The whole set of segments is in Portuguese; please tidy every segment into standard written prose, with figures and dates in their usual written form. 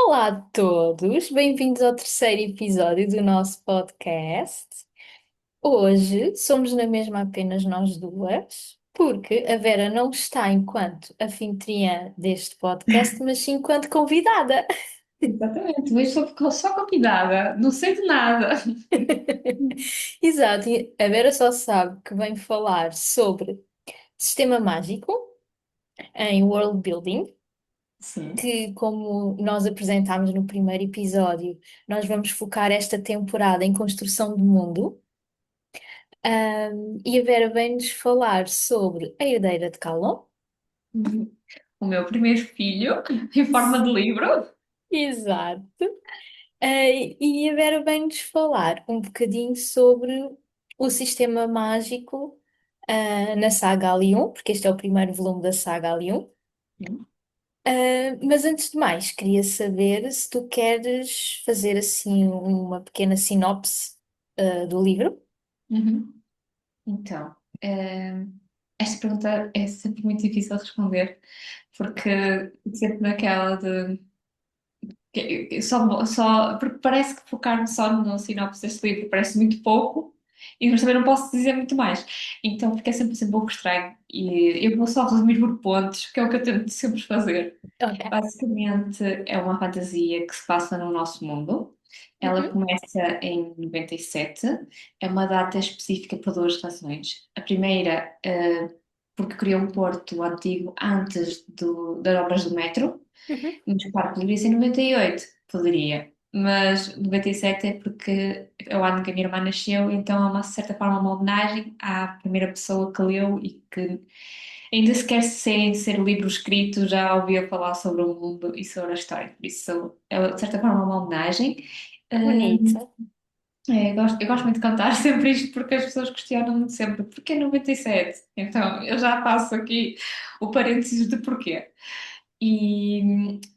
Olá a todos, bem-vindos ao terceiro episódio do nosso podcast. Hoje somos na mesma apenas nós duas, porque a Vera não está enquanto anfitriã deste podcast, mas sim enquanto convidada. Exatamente, hoje só convidada, não sei de nada. Exato, e a Vera só sabe que vem falar sobre sistema mágico em world building, Sim. que, como nós apresentámos no primeiro episódio, nós vamos focar esta temporada em construção do mundo. E a Vera vem-nos falar sobre a herdeira de Calon. O meu primeiro filho, em forma de livro. Exato. E a Vera vem-nos falar um bocadinho sobre o sistema mágico, na saga Alium, porque este é o primeiro volume da saga Alium. Mas antes de mais, queria saber se tu queres fazer assim uma pequena sinopse, do livro. Uhum. Então, esta pergunta é sempre muito difícil de responder, porque sempre naquela de porque parece que focar-me só no sinopse deste livro parece muito pouco, e mas também não posso dizer muito mais. Então fica sempre um pouco estranho. E eu vou só resumir por pontos, que é o que eu tento sempre fazer. Ok. Basicamente, é uma fantasia que se passa no nosso mundo. Ela Uhum, começa em 97. É uma data específica por duas razões. A primeira, porque criou um porto antigo antes das obras do metro. uhum, Mas claro, poderia ser 98, poderia. Mas 97 é porque é o ano que a minha irmã nasceu, então é uma de certa forma uma homenagem à primeira pessoa que leu e que ainda sequer sem ser livro escrito já ouvia falar sobre o mundo e sobre a história. Por isso é de certa forma uma homenagem. que bonito. Eu gosto muito de cantar sempre isto porque as pessoas questionam-me sempre porquê 97? Então eu já faço aqui o parênteses de porquê. E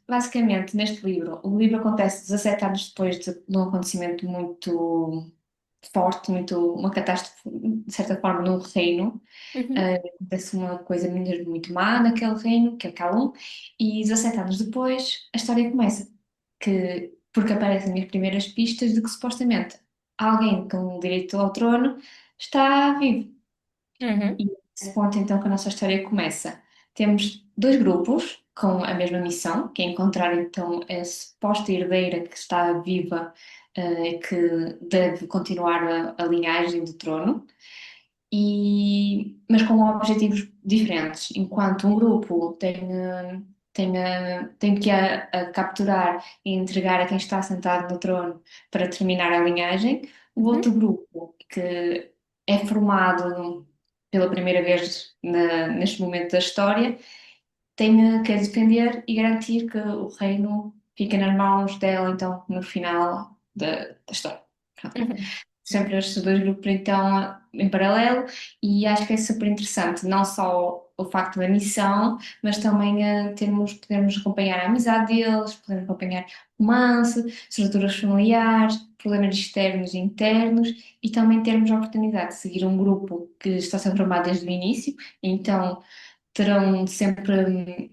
basicamente neste livro, o livro acontece 17 anos depois de um acontecimento muito forte, uma catástrofe, de certa forma, num reino. Uhum, Acontece uma coisa mesmo muito má naquele reino, que é Calum, e 17 anos depois a história começa, porque aparecem as primeiras pistas de que supostamente alguém com direito ao trono está vivo. uhum, E nesse ponto então que a nossa história começa. Temos dois grupos com a mesma missão, que é encontrar então a suposta herdeira que está viva, e que deve continuar a linhagem do trono, mas com objetivos diferentes. Enquanto um grupo tem que a capturar e entregar a quem está sentado no trono para terminar a linhagem, o uhum. outro grupo, que é formado pela primeira vez neste momento da história, tem que a defender e garantir que o reino fica nas mãos dela, então, no final da história. Pronto. Uhum. Sempre estes dois grupos, então, em paralelo, e acho que é super interessante, não só o facto da missão, mas também podermos acompanhar a amizade deles, podemos acompanhar romance, estruturas familiares, problemas externos e internos, e também termos a oportunidade de seguir um grupo que está a ser formado desde o início, então terão sempre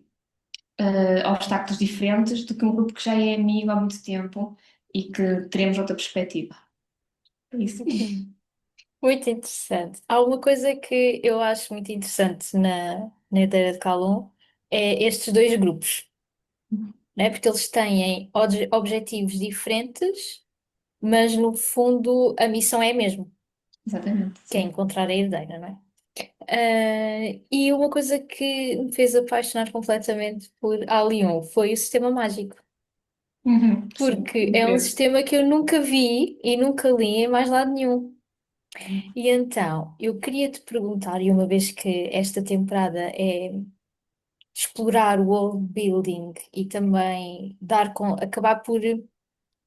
obstáculos diferentes do que um grupo que já é amigo há muito tempo e que teremos outra perspectiva. É isso. Uhum. Muito interessante. Há uma coisa que eu acho muito interessante na Herdeira de Calum, é estes dois grupos, né? Porque eles têm objetivos diferentes, mas no fundo a missão é a mesma, Exatamente, que é sim. encontrar a herdeira, não é? E uma coisa que me fez apaixonar completamente por Alion foi o sistema mágico, Sim, porque é um incrível. sistema que eu nunca vi e nunca li em mais lado nenhum. E então, eu queria te perguntar, e uma vez que esta temporada é explorar o world building e também acabar por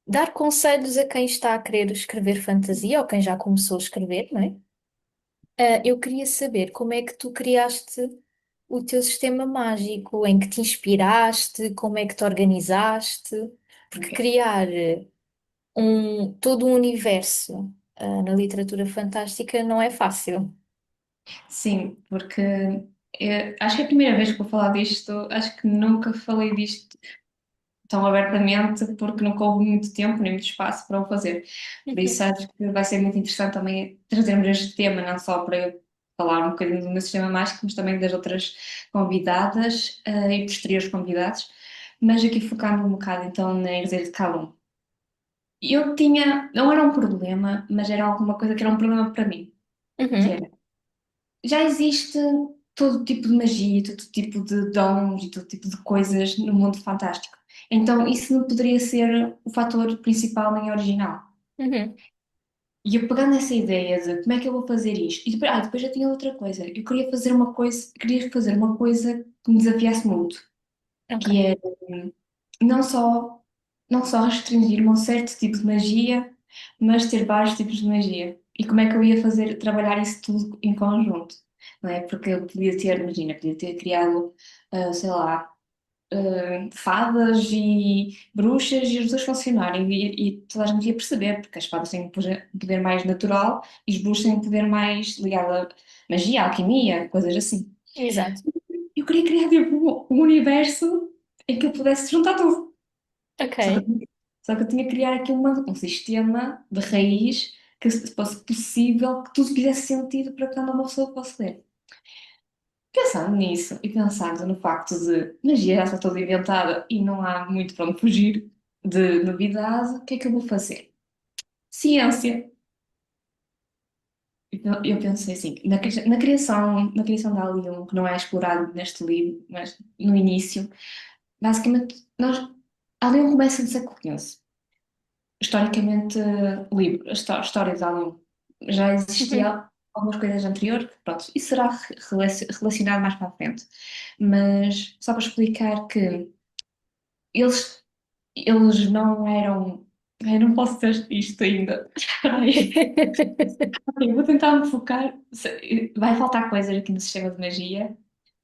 dar conselhos a quem está a querer escrever fantasia ou quem já começou a escrever, não é? Eu queria saber como é que tu criaste o teu sistema mágico, em que te inspiraste, como é que te organizaste, porque Ok. criar todo um universo, na literatura fantástica não é fácil. Sim, porque acho que é a primeira vez que vou falar disto, acho que nunca falei disto tão abertamente porque nunca houve muito tempo nem muito espaço para o fazer. Por isso Uhum. acho que vai ser muito interessante também trazermos este tema, não só para eu falar um bocadinho do meu sistema mágico, mas também das outras convidadas e posteriores convidados, mas aqui focando um bocado então na herdeira de cada um. Eu tinha, não era um problema, mas era alguma coisa que era um problema para mim, que Uhum. era, já existe todo tipo de magia, todo tipo de dons e todo tipo de coisas no mundo fantástico. Então isso não poderia ser o fator principal nem original. Uhum. E eu pegando nessa ideia de como é que eu vou fazer isto, e depois já tinha outra coisa. Eu queria fazer uma coisa que me desafiasse muito, Ok. que é não só, não só restringir-me a um certo tipo de magia, mas ter vários tipos de magia. E como é que eu ia fazer, trabalhar isso tudo em conjunto, não é? Porque eu podia ter, imagina, podia ter criado, sei lá, fadas e bruxas e os dois funcionarem e toda a gente ia perceber, porque as fadas têm um poder mais natural e os bruxos têm um poder mais ligado à magia, à alquimia, coisas assim. Exato. Eu queria criar tipo, um universo em que eu pudesse juntar tudo. Só que, Ok. só que eu tinha que criar aqui um sistema de raiz que fosse possível, que tudo fizesse sentido para cada uma pessoa possa ler. Pensando nisso e pensando no facto de magia já está toda inventada e não há muito para onde fugir de novidade, o que é que eu vou fazer? Ciência. Eu pensei assim, na criação da Alien, que não é explorado neste livro, mas no início, basicamente, a Alien começa do século XV. Historicamente, a história de Alien já Uhum. existia algumas coisas anteriores, pronto, isso será relacionado mais para a frente. Mas só para explicar que eles, eles não eram. Eu não posso ter isto ainda. Espera aí. Ok, vou tentar me focar. Vai faltar coisas aqui no sistema de magia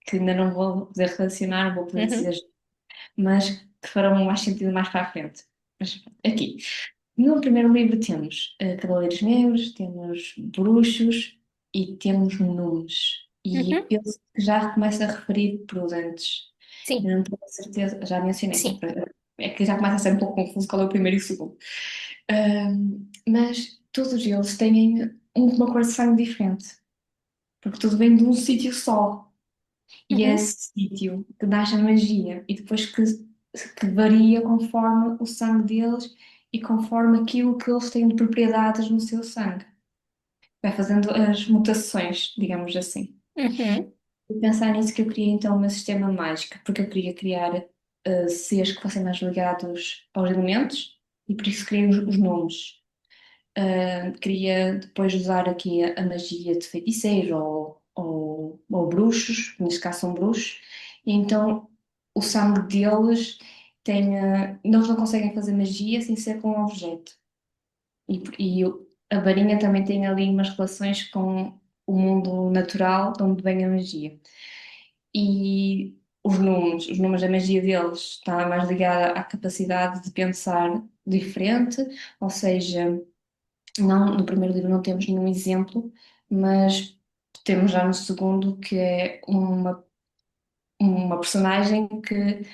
que ainda não vou poder relacionar, não vou poder dizer, Uhum. mas que farão mais sentido mais para a frente. Mas aqui. No primeiro livro temos Cavaleiros Negros, temos Bruxos e temos Numes. E Uhum. penso que já começa a referir Prudentes. Eu Sim, não tenho certeza, já mencionei, sim. é que já começa a ser um pouco confuso qual é o primeiro e o segundo. Mas todos eles têm uma cor de sangue diferente, porque tudo vem de um sítio só. E é Uhum. esse sítio que nasce a magia, e depois que varia conforme o sangue deles e conforme aquilo que eles têm de propriedades no seu sangue. Vai fazendo as mutações, digamos assim. Uhum. E pensar nisso que eu queria então o meu sistema mágico, porque eu queria criar seres que fossem mais ligados aos elementos e por isso criei os nomes. Queria depois usar aqui a magia de feiticeiro ou bruxos, neste caso são bruxos, e então o sangue deles tem. Eles não conseguem fazer magia sem ser com um objeto. A varinha também tem ali umas relações com o mundo natural, de onde vem a magia. E os números da magia deles está mais ligada à capacidade de pensar diferente, ou seja, não, no primeiro livro não temos nenhum exemplo, mas temos já no segundo que é uma personagem que,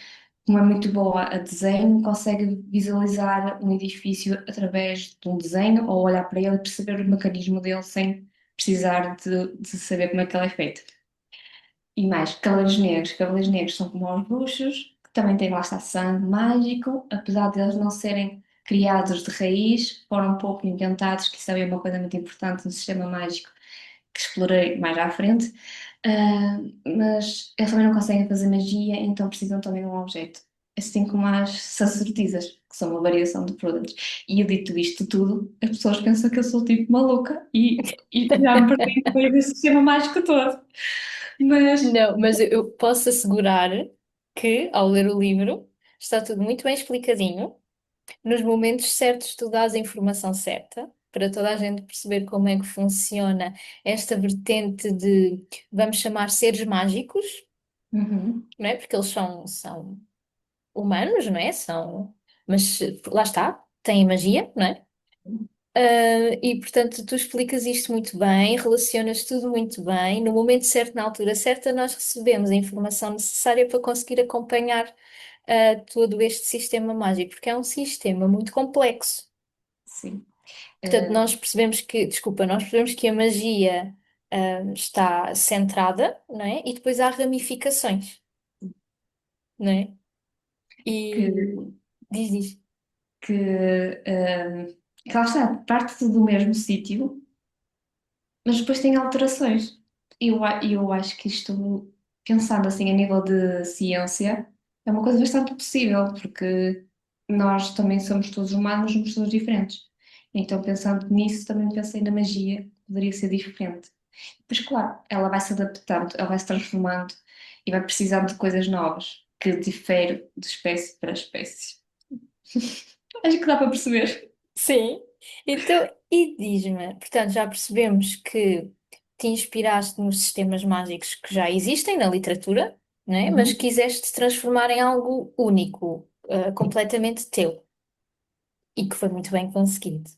como é muito boa a desenho, consegue visualizar um edifício através de um desenho ou olhar para ele e perceber o mecanismo dele sem precisar de saber como é que ele é feito. E mais, Cavaleiros Negros. Cavaleiros Negros são como os bruxos, que também têm lá está sangue mágico, apesar de eles não serem criados de raiz, foram um pouco inventados, que isso também é uma coisa muito importante no sistema mágico que explorei mais à frente. Mas eles também não conseguem fazer magia, então precisam também de um objeto. Assim como as sacerdotisas, que são uma variação de Prudence. E eu dito isto tudo, as pessoas pensam que eu sou tipo maluca e já me perdi no meio desse sistema mágico todo. Mas Não, mas eu posso assegurar que, ao ler o livro, está tudo muito bem explicadinho. Nos momentos certos, tu dás a informação certa para toda a gente perceber como é que funciona esta vertente de, vamos chamar, seres mágicos, uhum. não é? Porque eles são humanos, não é? Mas lá está, têm magia, não é? E portanto, tu explicas isto muito bem, relacionas tudo muito bem. No momento certo, na altura certa, nós recebemos a informação necessária para conseguir acompanhar, todo este sistema mágico, porque é um sistema muito complexo. Sim. Portanto, Uh, nós percebemos que a magia, está centrada, não é? E depois há ramificações, não é? E que, diz. que lá está, parte tudo do mesmo sítio, mas depois tem alterações. Eu acho que isto, pensando assim a nível de ciência, é uma coisa bastante possível, porque nós também somos todos humanos, somos todos diferentes. Então, pensando nisso, também pensei na magia, que poderia ser diferente. Pois claro, ela vai se adaptando, ela vai se transformando e vai precisando de coisas novas, que diferem de espécie para espécie. Acho que dá para perceber. Sim. Então, e diz-me, portanto, já percebemos que te inspiraste nos sistemas mágicos que já existem na literatura, não é? Mas Uhum. quiseste transformar em algo único, completamente teu, e que foi muito bem conseguido.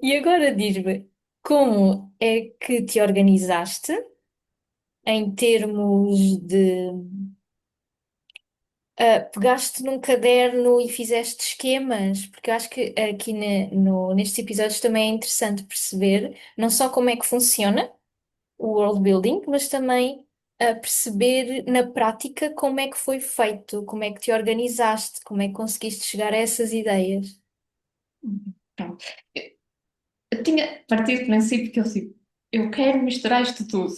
E agora diz-me, como é que te organizaste em termos de pegaste num caderno e fizeste esquemas? Porque eu acho que aqui nestes episódios também é interessante perceber não só como é que funciona o world building, mas também perceber na prática como é que foi feito, como é que te organizaste, como é que conseguiste chegar a essas ideias. Pronto. Eu tinha partido do princípio que eu quero misturar isto tudo.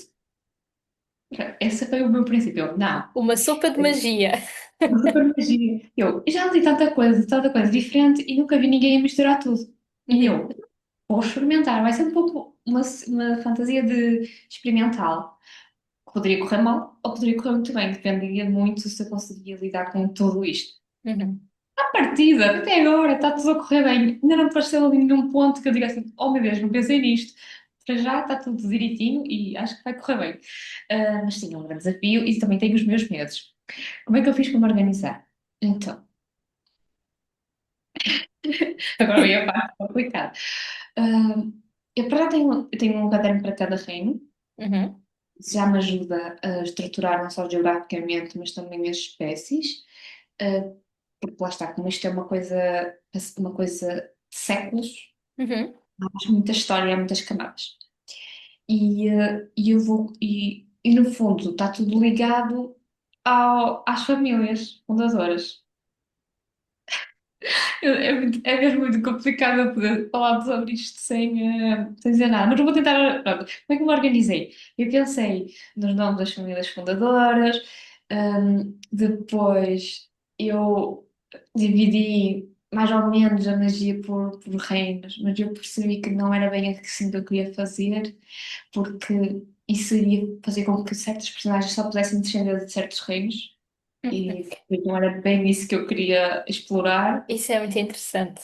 Esse foi o meu princípio. Não, Uma sopa de magia. uma super magia. Eu já li tanta coisa diferente e nunca vi ninguém a misturar tudo. E Uhum, eu vou experimentar. Vai ser um pouco uma fantasia de experimental. Poderia correr mal ou poderia correr muito bem. Dependia muito se eu conseguia lidar com tudo isto. uhum, À partida, até agora, está tudo a correr bem. Ainda não apareceu ali nenhum ponto que eu diga assim: oh meu Deus, não pensei nisto. Para já está tudo direitinho e acho que vai correr bem. Mas sim, é um grande desafio e também tenho os meus medos. Como é que eu fiz para me organizar? Então, agora vem a parte complicada. Uh, eu para já eu tenho um caderno para cada reino. uhum, Isso já me ajuda a estruturar não só geograficamente, mas também as espécies. Porque lá está, como isto é uma coisa de séculos, uhum. há muita história, há muitas camadas. E no fundo está tudo ligado às famílias fundadoras. É mesmo muito complicado eu poder falar sobre isto sem dizer nada, mas eu vou tentar. Pronto, como é que me organizei? Eu pensei nos nomes das famílias fundadoras, depois eu dividi mais ou menos a magia por reinos, mas eu percebi que não era bem assim que eu queria fazer, porque isso iria fazer com que certos personagens só pudessem descender de certos reinos, Uhum. e não era bem isso que eu queria explorar. Isso é muito interessante,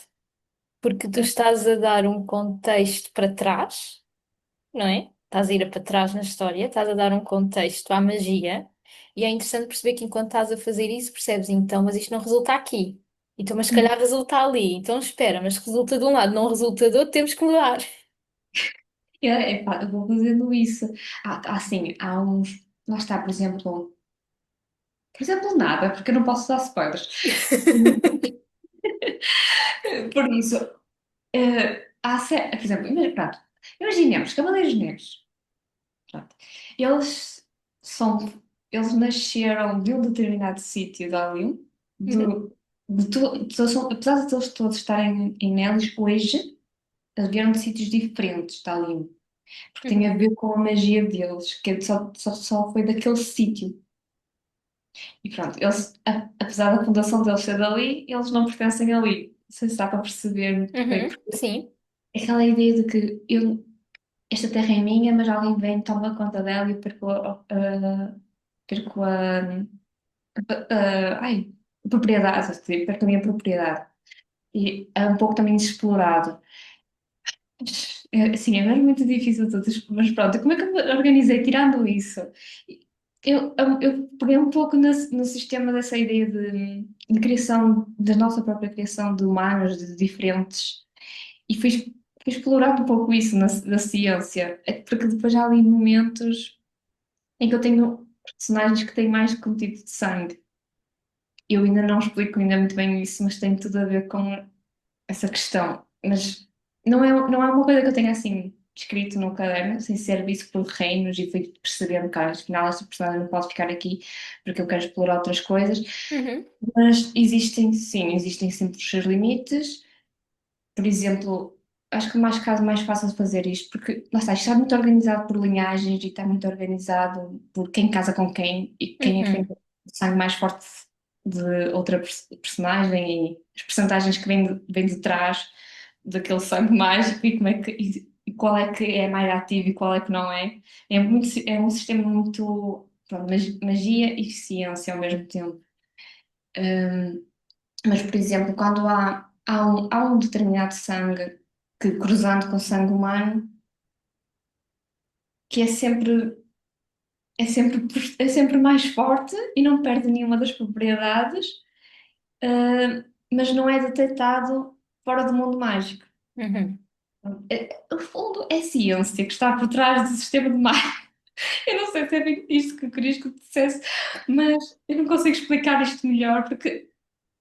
porque tu estás a dar um contexto para trás, não é? Estás a ir para trás na história, estás a dar um contexto à magia, e é interessante perceber que enquanto estás a fazer isso, percebes então, mas isto não resulta aqui. Então, mas se calhar resulta ali. Então, espera, mas resulta de um lado, não resulta do outro, temos que mudar. Epá, eu vou fazendo isso. Assim, há uns. Lá está, por exemplo, nada, porque eu não posso dar spoilers. Por isso, por exemplo, pronto, imaginemos, Cavaleiros Negros. Pronto. Eles são, eles nasceram de um determinado sítio de Alium, Uhum, apesar de eles todos estarem em Nelis hoje, eles vieram de sítios diferentes de Alium, porque tem uhum, a ver com a magia deles, que só foi daquele sítio. E pronto, apesar da fundação deles ser dali, eles não pertencem ali. Não sei se dá para perceber muito bem, uhum, porque sim. é aquela ideia de que esta terra é minha, mas alguém vem, toma conta dela e eu perco ai, a propriedade, assim, perco a minha propriedade. E é um pouco também explorado. Sim, é mesmo muito difícil tudo, mas pronto, como é que eu me organizei tirando isso? Eu peguei um pouco no sistema dessa ideia de criação, da nossa própria criação de humanos, de diferentes, e fui explorando um pouco isso na ciência, porque depois há ali momentos em que eu tenho personagens que têm mais que um tipo de sangue. eu ainda não explico ainda muito bem isso, mas tem tudo a ver com essa questão. Mas não é uma coisa que eu tenha assim escrito no caderno, sem ser visto por reinos e fui percebendo que, afinal, esta personagem não pode ficar aqui porque eu quero explorar outras coisas. Uhum, Mas existem, sim, existem sempre os seus limites. Por exemplo, acho que o mais caso mais fácil de fazer isto, porque lá está, isto está muito organizado por linhagens e está muito organizado por quem casa com quem e quem é que tem uhum, o sangue mais forte de outra personagem e as percentagens que vêm de trás daquele sangue mágico e como é que e qual é que é mais ativo e qual é que não é. É um sistema muito pronto, magia e ciência ao mesmo tempo. Hum, mas, por exemplo, quando há um determinado sangue que, cruzando com o sangue humano, que é sempre mais forte e não perde nenhuma das propriedades, mas não é detectado fora do mundo mágico. uhum. No fundo, é ciência que está por trás do sistema de magia. Eu não sei se é bem isto que eu querias que eu te dissesse, mas eu não consigo explicar isto melhor porque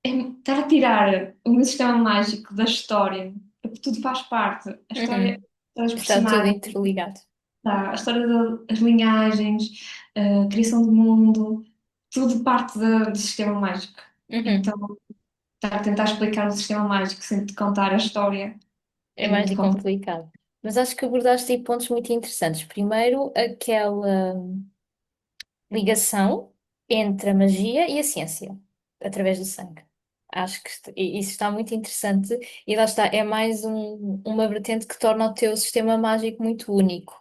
estar a tirar o meu sistema mágico da história, porque tudo faz parte. A história Uhum. das Está tudo personagens, interligado. tá, a história das linhagens, a criação do mundo, tudo parte do sistema mágico. Uhum. Então, estar a tentar explicar o sistema mágico sem te contar a história É é mais muito de complicado. complicado. Mas acho que abordaste aí pontos muito interessantes. Primeiro, aquela ligação entre a magia e a ciência, através do sangue. Acho que isso está muito interessante e lá está, é mais uma vertente que torna o teu sistema mágico muito único,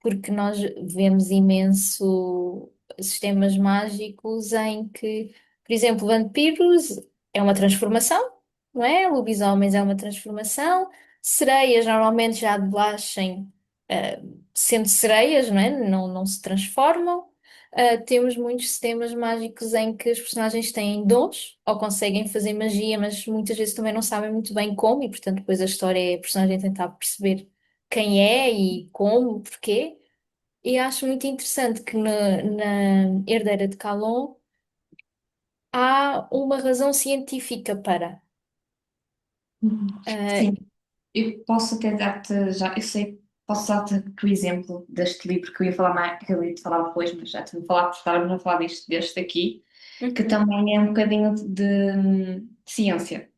porque nós vemos imenso sistemas mágicos em que, por exemplo, vampiros é uma transformação, não é? Lobisomens é uma transformação, sereias normalmente já nascem sendo sereias, não é? Não se transformam. Temos muitos sistemas mágicos em que os personagens têm dons ou conseguem fazer magia, mas muitas vezes também não sabem muito bem como, e portanto depois a história é a personagem tentar perceber quem é e como, porquê. E acho muito interessante que na Herdeira de Calon há uma razão científica para. Uhum. ah, Sim, eu posso até dar-te já, eu sei, posso dar-te aqui o exemplo deste livro que eu ia falar mais, que eu ia te falar depois, mas já te vou falar por estarmos a falar deste aqui, que uhum, também é um bocadinho de ciência.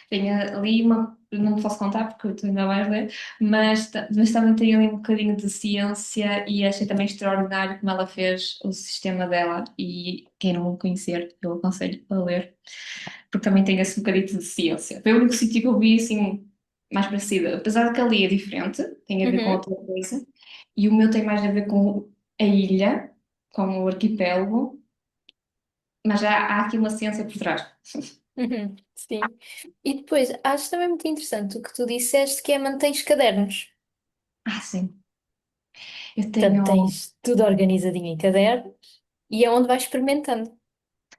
Tem ali uma, não te posso contar porque tu ainda vais ler, mas também tem ali um bocadinho de ciência e achei também extraordinário como ela fez o sistema dela e quem não o conhecer, eu aconselho a ler, porque também tem esse bocadinho de ciência. Foi o único sítio que eu vi assim mais parecido, apesar de que ali é diferente, tem a ver com uhum, outra coisa, e o meu tem mais a ver com a ilha, com o arquipélago, mas há aqui uma ciência por trás. uhum, sim. E depois, acho também muito interessante o que tu disseste, que é mantens cadernos. Ah, sim. Eu Portanto, tenho. tens tudo organizadinho em cadernos e é onde vais experimentando.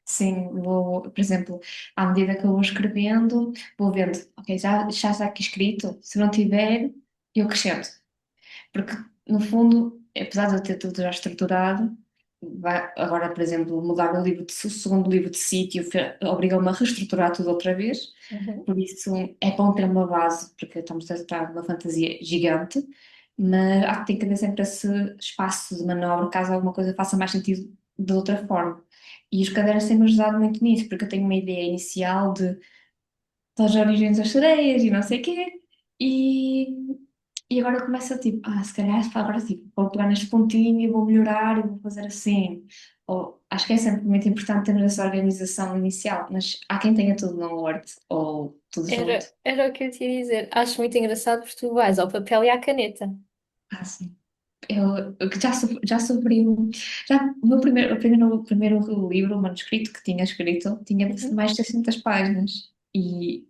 Sim, vou, por exemplo, à medida que eu vou escrevendo, vou vendo, ok, já está aqui escrito, se não tiver, eu acrescento. Porque, no fundo, apesar de eu ter tudo já estruturado, agora, por exemplo, mudar o segundo livro de sítio obriga-me a reestruturar tudo outra vez, Uhum. por isso é bom ter uma base, porque estamos a tratar de uma fantasia gigante, mas há que ter que haver sempre esse espaço de manobra, caso alguma coisa faça mais sentido de outra forma. E os cadernos têm-me ajudado muito nisso, porque eu tenho uma ideia inicial das origens das sereias e não sei o quê, e e agora começa tipo, se calhar agora tipo, vou pegar neste pontinho e vou melhorar e vou fazer assim. Ou, acho que é sempre muito importante ter essa organização inicial, mas há quem tenha tudo no Word ou tudo junto. Era o que eu te ia dizer. Acho muito engraçado porque tu vais ao papel e à caneta. Sim. Eu que já sofri já o primeiro livro, o manuscrito que tinha escrito, tinha Uhum. mais de 600 páginas e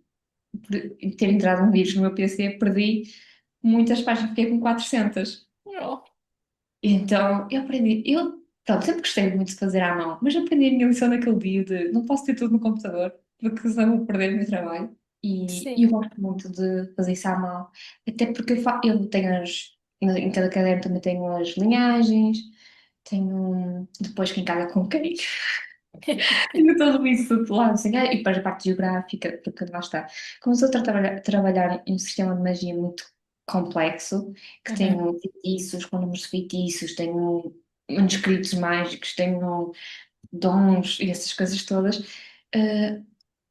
por ter entrado um vírus no meu PC perdi muitas páginas, fiquei com 400. Oh, Então, pronto, sempre gostei muito de fazer à mão, mas aprendi a minha lição naquele dia de não posso ter tudo no computador, porque senão vou perder o meu trabalho. E eu sim. gosto muito de fazer isso à mão, até porque eu tenho em cada caderno também tenho as linhagens, tenho depois quem caga com quem. Tenho tudo isso de lado, assim, e depois a parte geográfica, porque lá está. Como estou a trabalhar em um sistema de magia muito complexo, que Uhum. tenho feitiços, com números de feitiços, tenho manuscritos mágicos, tenho dons e essas coisas todas, eh,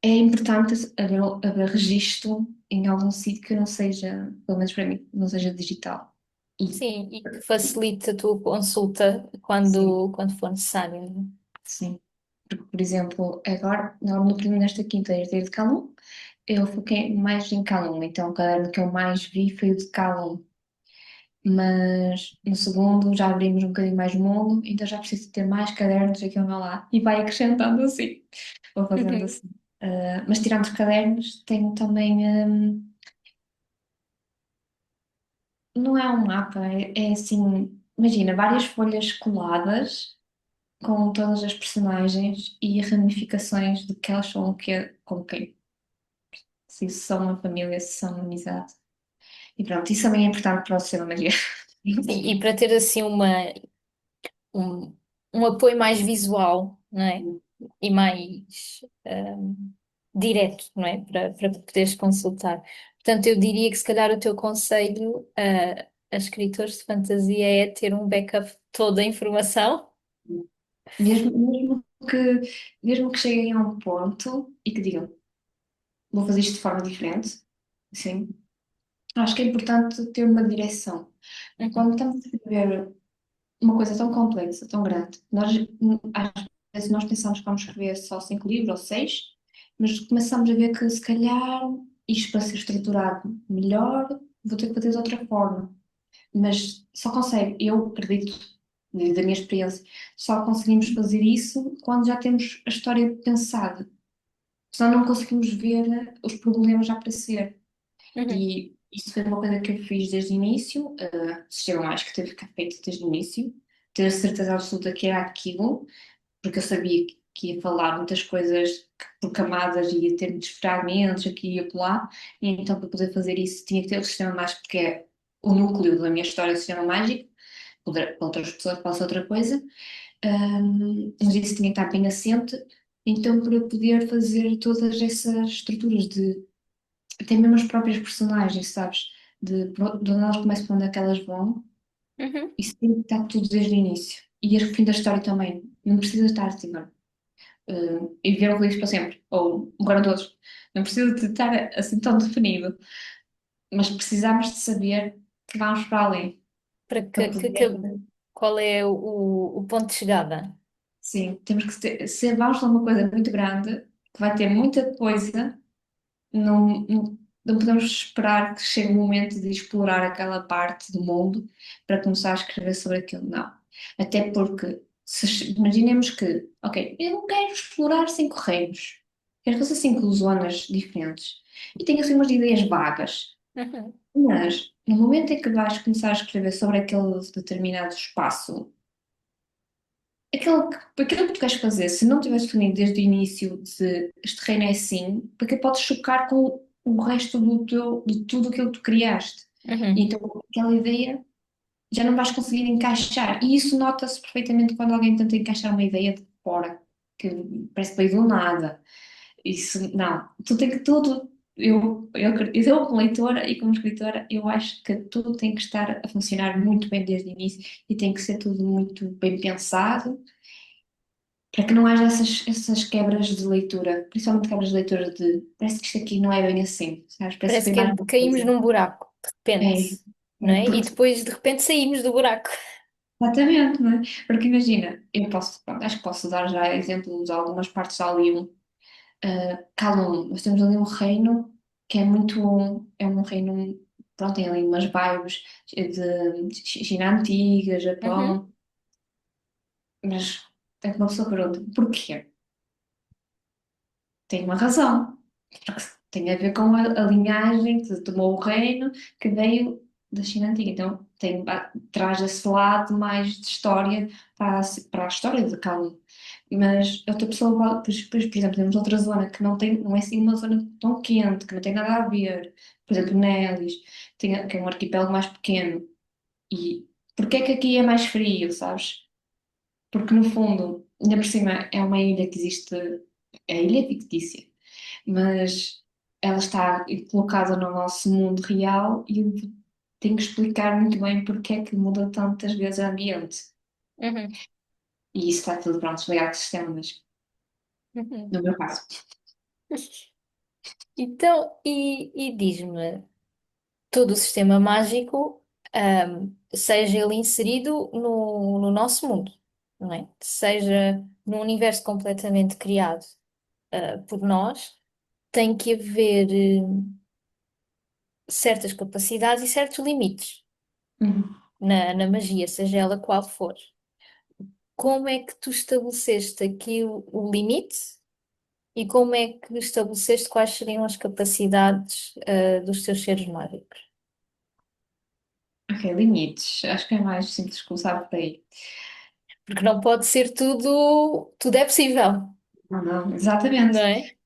é importante haver registro em algum sítio que não seja, pelo menos para mim, não seja digital. E, Sim, e que facilite a tua consulta sim, quando for necessário, né? sim. Porque, por exemplo, agora, no primeiro nesta quinta, herdei de Calum, eu foquei mais em Calum, então o caderno que eu mais vi foi o de Calum. Mas no segundo já abrimos um bocadinho mais o mundo, então já preciso ter mais cadernos aqui ou lá. E vai acrescentando assim, vou fazendo Uhum. assim. Mas tirando os cadernos, tenho também, não é um mapa, é assim, imagina, várias folhas coladas com todas as personagens e ramificações de que elas são o que com quem. Se são uma família, se são uma amizade. E pronto, isso também é importante para o sistema magia. Sim, e para ter assim um, um apoio mais visual, não é? E mais direto, não é? Para poderes consultar. Portanto, eu diria que se calhar o teu conselho a escritores de fantasia é ter um backup de toda a informação. Mesmo, que, mesmo que cheguem a um ponto e que digam, vou fazer isto de forma diferente, sim, acho que é importante ter uma direção. Uhum, Quando estamos a escrever uma coisa tão complexa, tão grande, às vezes nós pensamos que vamos escrever só 5 livros ou 6, mas começamos a ver que se calhar isto para ser estruturado melhor, vou ter que fazer de outra forma. Mas só consegue, eu acredito, da minha experiência, só conseguimos fazer isso quando já temos a história pensada. Senão não conseguimos ver os problemas a aparecer. uhum, E isso foi uma coisa que eu fiz desde o início, se chegou mais que teve que ficar feito desde o início, ter a certeza absoluta que era aquilo, porque eu sabia que ia falar muitas coisas por camadas e ia ter muitos fragmentos aqui e acolá, e então para poder fazer isso tinha que ter o sistema mágico, porque é o núcleo da minha história, o sistema mágico, para outras pessoas pode ser outra coisa, mas isso tinha que estar bem assente, então para eu poder fazer todas essas estruturas de até mesmo as próprias personagens, sabes? De onde elas começam, para onde é que elas vão, uhum. isso tem que estar tudo desde o início. E o fim da história também. Não precisa estar assim, e viveram felizes para sempre, ou morreram todos. Não precisa de estar assim tão definido, mas precisamos de saber que vamos para ali, Para para poder. qual é o ponto de chegada? Sim, temos que ter, se vamos para uma coisa muito grande, que vai ter muita coisa, não podemos esperar que chegue o momento de explorar aquela parte do mundo para começar a escrever sobre aquilo, não. Até porque, se, imaginemos que, ok, eu não quero explorar 5 reinos, quero fazer 5 zonas diferentes. E tenho assim umas ideias vagas, Uhum, mas no momento em que vais começar a escrever sobre aquele determinado espaço, aquilo que tu queres fazer, se não tivesse definido desde o início de este reino é assim, porque pode chocar com o resto de tudo aquilo que tu criaste. E uhum. então aquela ideia já não vais conseguir encaixar. E isso nota-se perfeitamente quando alguém tenta encaixar uma ideia de fora, que parece que veio do nada. Isso, não, tu tem que tudo. Eu como leitora e como escritora, eu acho que tudo tem que estar a funcionar muito bem desde o início e tem que ser tudo muito bem pensado para que não haja essas quebras de leitura, principalmente quebras de leitura de parece que isto aqui não é bem assim, sabes? Parece que Parece vem que mais uma caímos coisa. num buraco, de repente, É, não é? E porque depois, de repente, saímos do buraco. exatamente, não é? Porque imagina, eu posso, pronto, acho que posso dar já exemplos de algumas partes da Lium. Calum, nós temos ali um reino que é muito, é um reino, pronto, tem ali umas vibes de China antiga, Uhum. Japão, mas é que uma pessoa pergunta, porquê? Tem uma razão. Porque tem a ver com a linhagem que tomou o reino que veio da China Antiga. Então traz esse lado mais de história para a história de Calum. Mas outra pessoa, por exemplo, temos outra zona que não é assim uma zona tão quente, que não tem nada a ver. Por exemplo, Nelis, que é um arquipélago mais pequeno. E porquê é que aqui é mais frio, sabes? Porque no fundo ainda por cima é uma ilha que existe, a ilha é fictícia, mas ela está colocada no nosso mundo real e eu tenho que explicar muito bem porque é que muda tantas vezes o ambiente. Uhum, E isso está tudo pronto, ligado ao sistema, mas uhum. no meu caso. Então, e diz-me, todo o sistema mágico, seja ele inserido no nosso mundo, não é? Seja num universo completamente criado, por nós, tem que haver, certas capacidades e certos limites Uhum. na magia, seja ela qual for. Como é que tu estabeleceste aqui o limite e como é que estabeleceste quais seriam as capacidades, dos teus seres mágicos? Ok, limites. Acho que é mais simples começar por aí. Porque não pode ser tudo é possível, Não, não, não exatamente. é?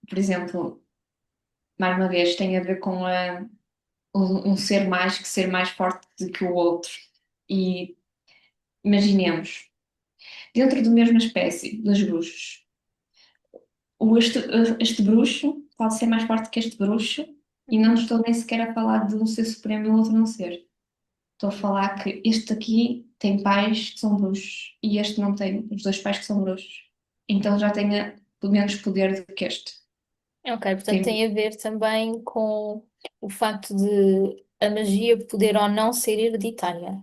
Por exemplo, mais uma vez, tem a ver com um ser mágico ser mais forte do que o outro. E imaginemos, dentro da mesma espécie, dos bruxos, este bruxo pode ser mais forte que este bruxo, e não Uhum. estou nem sequer a falar de um ser supremo e o outro não ser. Estou a falar que este aqui tem pais que são bruxos e este não tem os dois pais que são bruxos. Então já tenha pelo menos poder do que este. Ok, portanto Tem, tem a ver também com o facto de a magia poder ou não ser hereditária.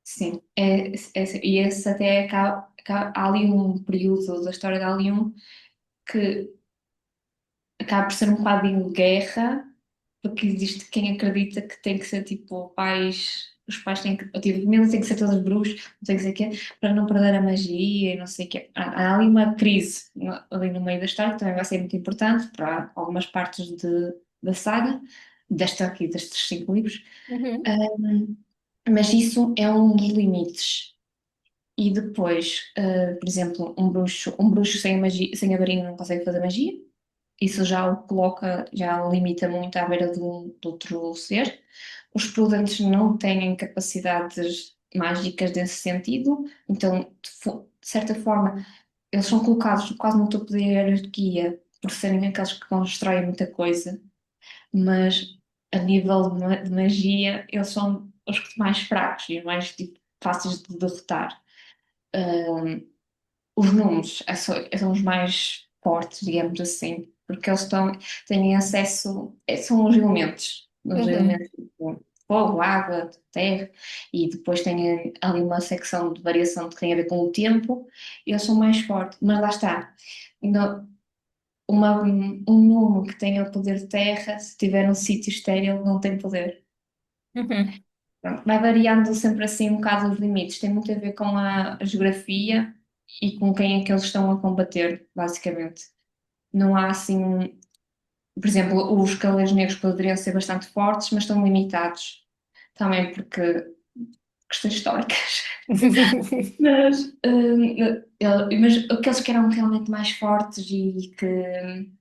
sim, e esse até há ali um período da história de Alium que acaba por ser um bocado em guerra, porque existe quem acredita que tem que ser tipo pais, os pais têm que, tipo, a família tem que ser todos bruxos, não sei o que, sei o quê, para não perder a magia e não sei o quê. Há ali uma crise ali no meio da história que também vai ser muito importante para algumas partes da saga, desta aqui, destes 5 livros. Uhum, Um, mas isso é um dos limites. E depois, por exemplo, um bruxo sem magia, sem a varinha não consegue fazer magia. Isso já o coloca, já o limita muito à beira de outro ser. Os prudentes não têm capacidades mágicas desse sentido, então, de certa forma, eles são colocados quase no topo da hierarquia por serem aqueles que constroem muita coisa, mas a nível de magia, eles são os mais fracos e os mais tipo, fáceis de derrotar. Os números são os mais fortes, digamos assim, porque têm acesso, são os uhum, elementos tipo fogo, água, terra, e depois têm ali uma secção de variação que tem a ver com o tempo, e eles são mais fortes, mas lá está. Ainda um número que tenha o poder de terra, se tiver um sítio estéril, não tem poder. uhum, Pronto, vai variando sempre assim um bocado os limites. Tem muito a ver com a geografia e com quem é que eles estão a combater, basicamente. Não há assim, por exemplo, os Cavaleiros Negros poderiam ser bastante fortes, mas estão limitados. Também porque questões históricas. Mas aqueles que eram realmente mais fortes e que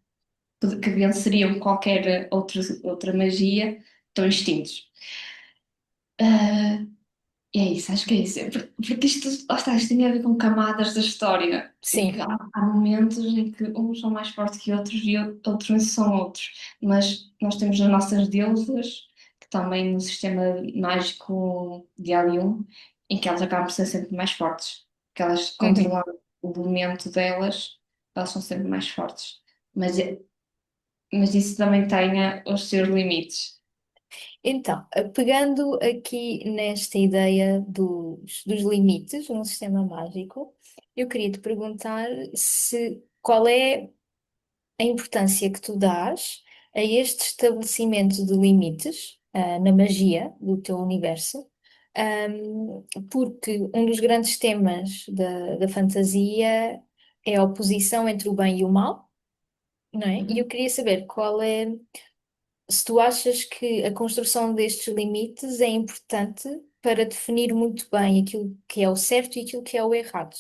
venceriam qualquer outra magia estão extintos. Ah, E é isso, acho que é isso. Porque isto, lá está, isto tem a ver com camadas da história, em que Sim. há momentos em que uns são mais fortes que outros e outros são outros. Mas nós temos as nossas deusas, que também no sistema mágico de Alium, em que elas acabam por ser sempre mais fortes. Que elas Uhum. controlam o elemento delas, elas são sempre mais fortes. Mas, mas isso também tem os seus limites. Então, pegando aqui nesta ideia dos limites no sistema mágico, eu queria te perguntar se qual é a importância que tu dás a este estabelecimento de limites, na magia do teu universo, porque um dos grandes temas da fantasia é a oposição entre o bem e o mal, não é? E eu Uhum. queria saber qual é, se tu achas que a construção destes limites é importante para definir muito bem aquilo que é o certo e aquilo que é o errado.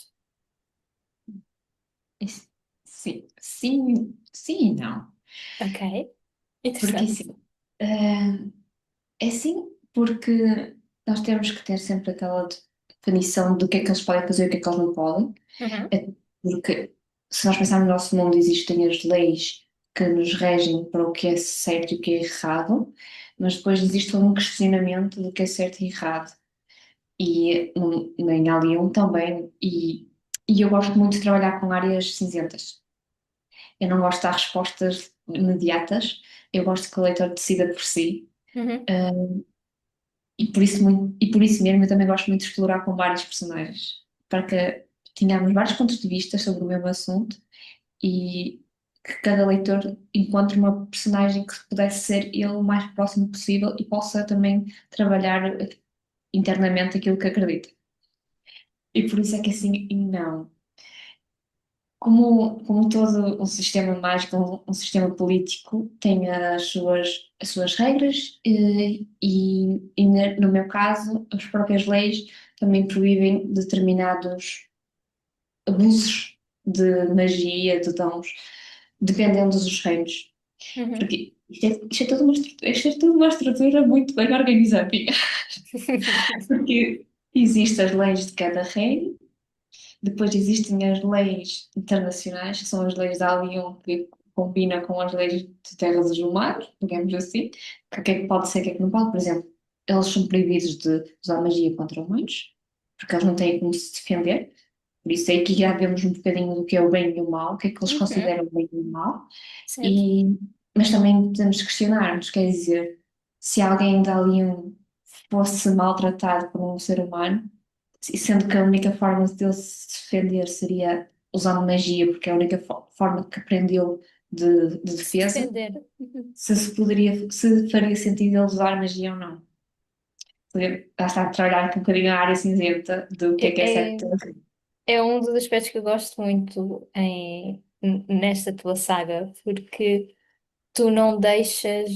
Isso- Sim, sim, sim e não. Ok? Porque Interessante. assim, é sim, porque nós temos que ter sempre aquela. definição do que é que eles podem fazer e o que é que eles não podem. Uhum. É porque se nós pensarmos no nosso mundo, existem as leis que nos regem para o que é certo e o que é errado, mas depois existe um questionamento do que é certo e errado. E em Alien também, e eu gosto muito de trabalhar com áreas cinzentas. Eu não gosto de dar respostas imediatas, eu gosto que o leitor decida por si. Uhum. E por isso mesmo eu também gosto muito de explorar com vários personagens, para que tenhamos vários pontos de vista sobre o mesmo assunto e que cada leitor encontre uma personagem que pudesse ser ele o mais próximo possível e possa também trabalhar internamente aquilo que acredita. E por isso é que assim, e não. Como todo um sistema mágico, um sistema político tem as suas regras no meu caso, as próprias leis também proíbem determinados abusos de magia, de dons, dependendo dos reinos. Uhum. Porque isto é toda uma isto é toda uma estrutura muito bem organizada, porque existem as leis de cada reino. Depois existem as leis internacionais, que são as leis da Alien, que combina com as leis de terras dos humanos, digamos assim, que o que é que pode ser, o que é que não pode. Por exemplo, eles são proibidos de usar magia contra humanos, porque eles não têm como se defender. Por isso aí que já vemos um bocadinho do que é o bem e o mal, o que é que eles Uhum. consideram o bem e o mal. Certo. E, mas também podemos questionar-nos, quer dizer, se alguém da Alien fosse maltratado por um ser humano, e sendo que a única forma de ele se defender seria usando magia, porque é a única forma que aprendeu de Se defesa, defender. Uhum. se faria sentido ele usar magia ou não. Lá está a trabalhar aqui um bocadinho a área cinzenta do que é É, certo. é um dos aspectos que eu gosto muito nesta tua saga, porque tu não deixas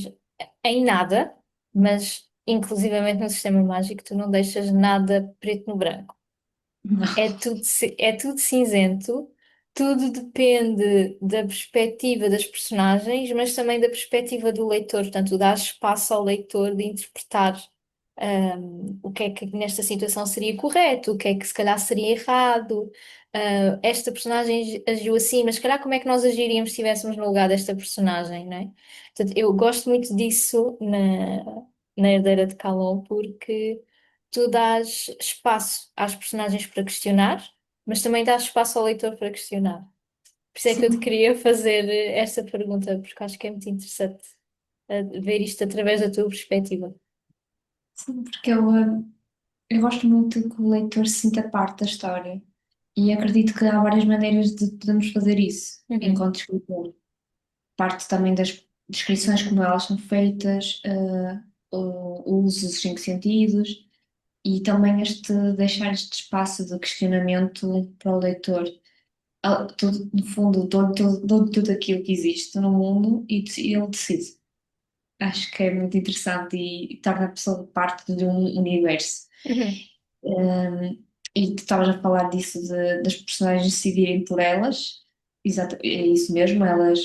em nada, mas inclusivamente no sistema mágico, tu não deixas nada preto no branco. Não. É tudo cinzento, tudo depende da perspectiva das personagens, mas também da perspectiva do leitor. Portanto, dá espaço ao leitor de interpretar, o que é que nesta situação seria correto, o que é que se calhar seria errado. Esta personagem agiu assim, mas se calhar como é que nós agiríamos se estivéssemos no lugar desta personagem, não é? Portanto, eu gosto muito disso na Herdeira de Calon, porque tu dás espaço às personagens para questionar, mas também dás espaço ao leitor para questionar. Por isso é que eu te Sim, queria fazer esta pergunta, porque acho que é muito interessante ver isto através da tua perspectiva. sim, porque eu gosto muito que o leitor se sinta parte da história. E acredito que há várias maneiras de podermos fazer isso Uhum. enquanto escritor. Parte também das descrições como elas são feitas, o uso dos cinco sentidos e também deixar este espaço de questionamento para o leitor. No fundo, dou tudo aquilo que existe no mundo e ele decide. Acho que é muito interessante e torna a pessoa parte de um universo. Uhum. E tu estavas a falar disso das personagens decidirem por elas, exato, é isso mesmo, elas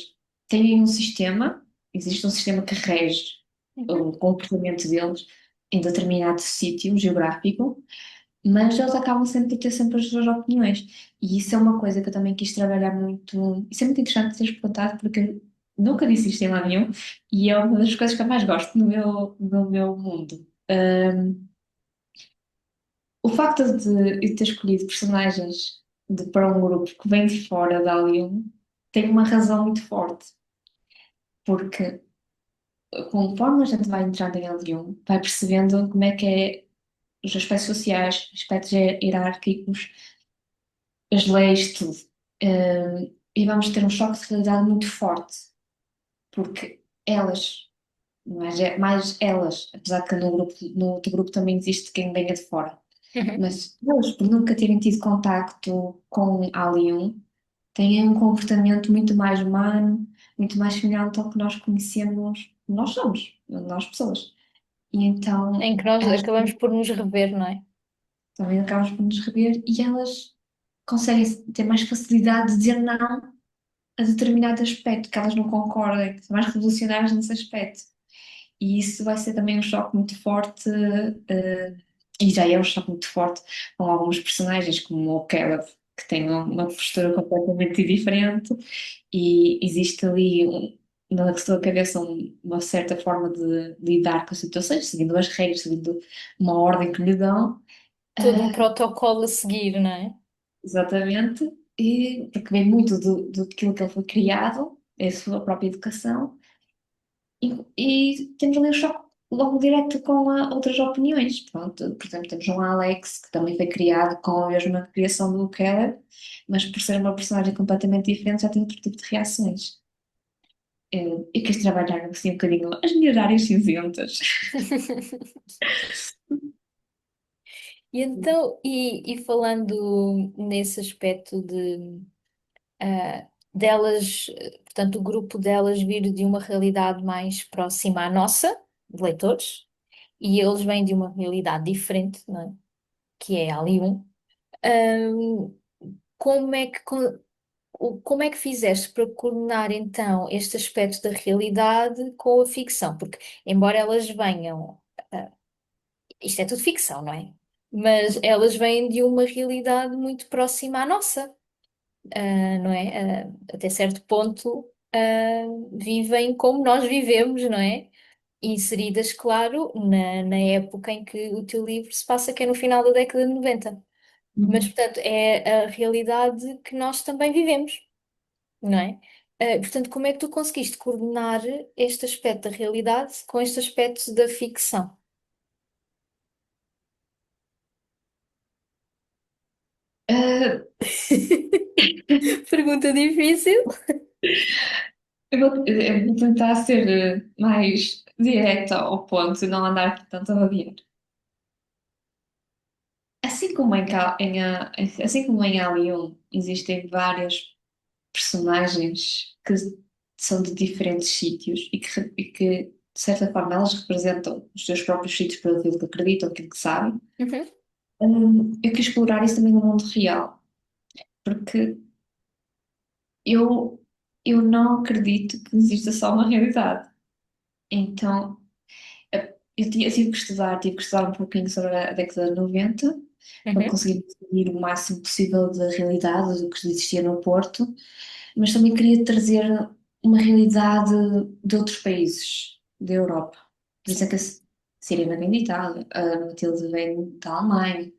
têm um sistema, existe um sistema que rege o Uhum. comportamento deles em determinado sítio geográfico, mas eles acabam sempre por ter sempre as suas opiniões. E isso é uma coisa que eu também quis trabalhar muito. Isso é muito interessante teres perguntado, porque eu nunca disse isto em lado nenhum, e é uma das coisas que eu mais gosto no meu mundo. O facto de eu ter escolhido personagens para um grupo que vem de fora da Alien tem uma razão muito forte, porque conforme a gente vai entrando em Alien, vai percebendo como é que é os aspectos sociais, aspectos hierárquicos, as leis, tudo. E vamos ter um choque de realidade muito forte, porque elas, mais elas, apesar que no outro grupo também existe quem venha de fora, Uhum. mas elas, por nunca terem tido contacto com Alien, têm um comportamento muito mais humano, muito mais semelhante ao que nós conhecemos, nós somos, nós pessoas. E então, Em que nós elas acabamos por nos rever, não é? também acabamos por nos rever e elas conseguem ter mais facilidade de dizer não a determinado aspecto, que elas não concordem, que são mais revolucionárias nesse aspecto. E isso vai ser também um choque muito forte, e já é um choque muito forte com alguns personagens, como o Caleb, que tem uma postura completamente diferente, e existe ali na sua cabeça uma certa forma de lidar com as situações, seguindo as regras, seguindo uma ordem que lhe dão. Todo um Ah, protocolo a seguir, não é? exatamente, e porque vem muito daquilo que ele foi criado, é a sua própria educação, e temos ali um choque logo direto com outras opiniões. Pronto, por exemplo, temos um Alex, que também foi criado com a mesma criação do Keller, mas por ser uma personagem completamente diferente já tem outro tipo de reações. Eu quis trabalhar assim um bocadinho as minhas áreas cinzentas. E então, e falando nesse aspecto de delas, portanto, o grupo delas vir de uma realidade mais próxima à nossa, de leitores, e eles vêm de uma realidade diferente, não é? Que é ali um. Ahm, como é que, como é que fizeste para coordenar então este aspecto da realidade com a ficção? Porque, embora elas venham, ah, isto é tudo ficção, não é? Mas elas vêm de uma realidade muito próxima à nossa, não é? Até certo ponto, vivem como nós vivemos, não é? Inseridas, claro, na época em que o teu livro se passa, que é no final da década de 90. Mas, Uhum. portanto, é a realidade que nós também vivemos, não é? Portanto, como é que tu conseguiste coordenar este aspecto da realidade com este aspecto da ficção? Ah, Pergunta difícil. eu vou tentar ser mais direta ao ponto e não andar aqui tanto a babiar. Assim como em Alien existem várias personagens que são de diferentes sítios e que, de certa forma, elas representam os seus próprios sítios pelo aquilo que acreditam, aquilo que sabem. Uhum, Eu quis explorar isso também no mundo real, porque eu, eu não acredito que exista só uma realidade. Então, eu tive que estudar um pouquinho sobre a década de 90 para uhum, conseguir definir o máximo possível da realidade do que existia no Porto, mas também queria trazer uma realidade de outros países da Europa. Por isso é sim. que a Sirena vem de Itália, a Matilde vem da Alemanha.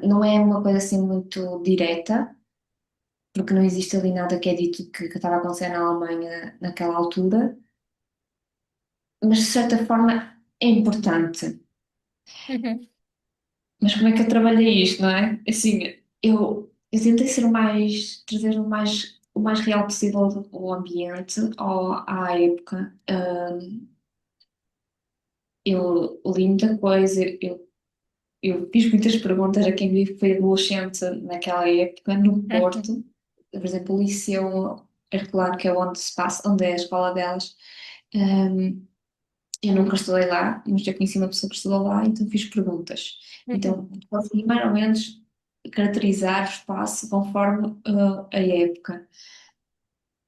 Não é uma coisa assim muito direta, porque não existe ali nada que é dito que estava a acontecer na Alemanha naquela altura, mas de certa forma é importante. Uhum, Mas como é que eu trabalhei isto, não é? Assim, eu tentei ser trazer o mais real possível o ambiente à época. Eu li muita coisa, eu fiz muitas perguntas a quem foi adolescente naquela época, no uhum, Porto. Por exemplo, o Liceu Herculano, que é onde se passa, onde é a escola delas. hum, eu nunca estudei lá, mas já conheci uma pessoa que estudou lá, então fiz perguntas. uhum, Então, consegui mais ou menos caracterizar o espaço conforme a época.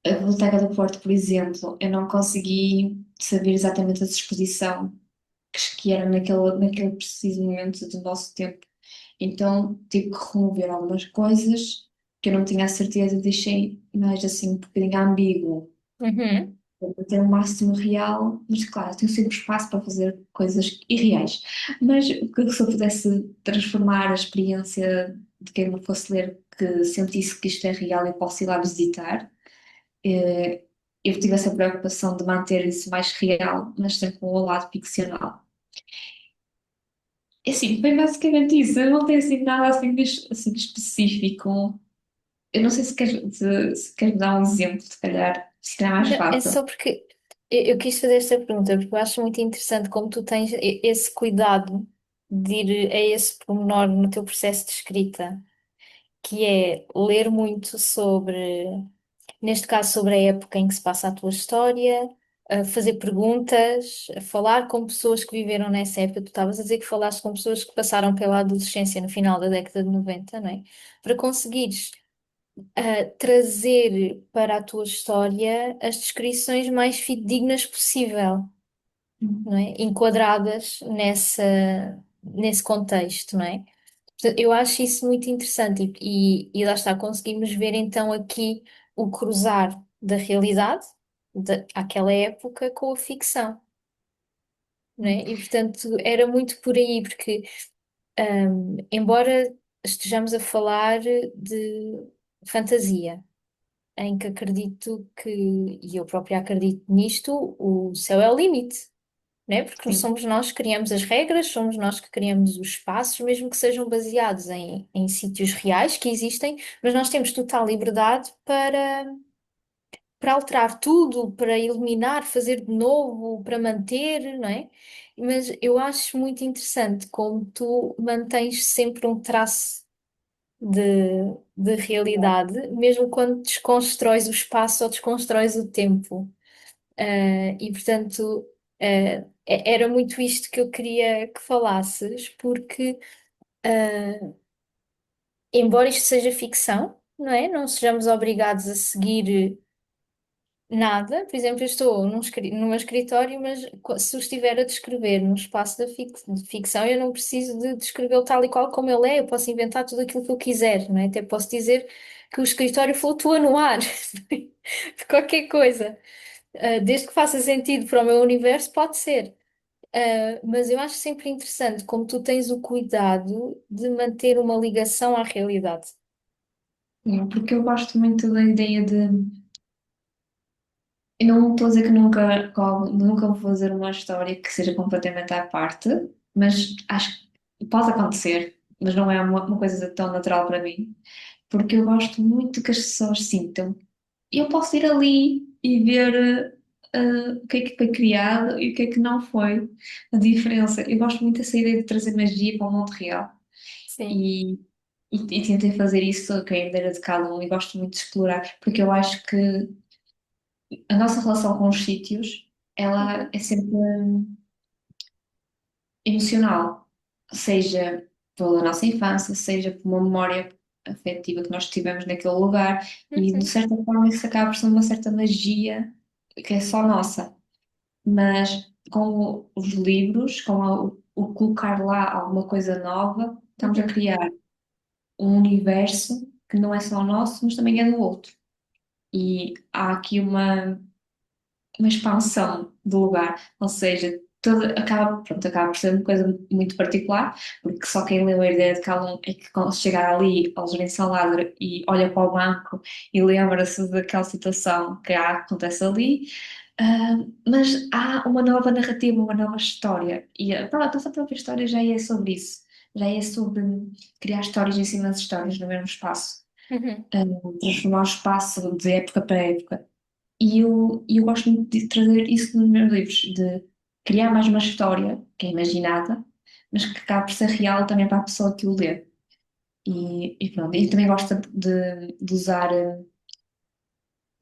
A Biblioteca do Porto, por exemplo, eu não consegui saber exatamente a disposição que era naquele preciso momento do nosso tempo. Então, tive que remover algumas coisas que eu não tinha a certeza e deixei mais assim um bocadinho ambíguo uhum, para ter o máximo real, mas claro, tenho sempre espaço para fazer coisas irreais. Mas o que se eu pudesse transformar a experiência de quem me fosse ler, que sentisse que isto é real e posso ir lá visitar, eh, eu tive essa preocupação de manter isso mais real, mas sempre com o lado ficcional. É assim, foi basicamente isso, eu não tenho assim nada assim, assim específico. Eu não sei se queres me dar um exemplo, se calhar, se calhar é mais Não, é fácil. só porque eu quis fazer esta pergunta, porque eu acho muito interessante como tu tens esse cuidado de ir a esse pormenor no teu processo de escrita, que é ler muito sobre, neste caso, sobre a época em que se passa a tua história, a fazer perguntas, a falar com pessoas que viveram nessa época. Tu estavas a dizer que falaste com pessoas que passaram pela adolescência no final da década de 90, não é? Para conseguires trazer para a tua história as descrições mais fidedignas possível, não é? Enquadradas nessa. nesse contexto, não é? Portanto, eu acho isso muito interessante e lá está, conseguimos ver então aqui o cruzar da realidade daquela época com a ficção, não é? E portanto era muito por aí, porque embora estejamos a falar de fantasia, em que acredito que, e eu própria acredito nisto, o céu é o limite, né? Porque Sim. somos nós que criamos as regras, somos nós que criamos os espaços, mesmo que sejam baseados em sítios reais que existem, mas nós temos total liberdade para alterar tudo, para eliminar, fazer de novo, para manter, não é? Mas eu acho muito interessante como tu mantens sempre um traço de realidade, mesmo quando desconstróis o espaço ou desconstróis o tempo. E portanto, era muito isto que eu queria que falasses, porque, embora isto seja ficção, não é? Não sejamos obrigados a seguir nada. Por exemplo, eu estou no meu escritório, mas se eu estiver a descrever no espaço de ficção, eu não preciso de descrevê-lo tal e qual como ele é, eu posso inventar tudo aquilo que eu quiser, não é? Até posso dizer que o escritório flutua no ar, de qualquer coisa. Desde que faça sentido para o meu universo, pode ser. Mas eu acho sempre interessante como tu tens o cuidado de manter uma ligação à realidade. Sim, porque eu gosto muito da ideia de. Eu não estou a dizer que nunca vou fazer uma história que seja completamente à parte, mas acho que pode acontecer, mas não é uma coisa tão natural para mim, porque eu gosto muito que as pessoas sintam. Eu posso ir ali e ver o que é que foi criado e o que é que não foi, a diferença. Eu gosto muito dessa ideia de trazer magia para o mundo real Sim. e, e tentei fazer isso com a herdeira de cada um e gosto muito de explorar, porque eu acho que a nossa relação com os sítios, ela Uhum. é sempre emocional, seja pela nossa infância, seja por uma memória afetiva que nós tivemos naquele lugar, e de Uhum. certa forma isso acaba por ser uma certa magia que é só nossa. Mas com os livros, o colocar lá alguma coisa nova, estamos a Uhum. criar um universo que não é só nosso, mas também é do outro. E há aqui uma expansão do lugar, ou seja, acaba por ser uma coisa muito particular, porque só quem leu a Herdeira de Calum é que quando chegar ali ao Jardim de São Lázaro e olha para o banco e lembra-se daquela situação que acontece ali. Mas há uma nova narrativa, uma nova história, e nossa própria história já é sobre isso, já é sobre criar histórias em cima de histórias no mesmo espaço, Uhum. transformar o espaço de época para época. E eu gosto muito de trazer isso nos meus livros, de criar mais uma história que é imaginada, mas que acaba por ser real também para a pessoa que o lê. E pronto, e também gosto de usar,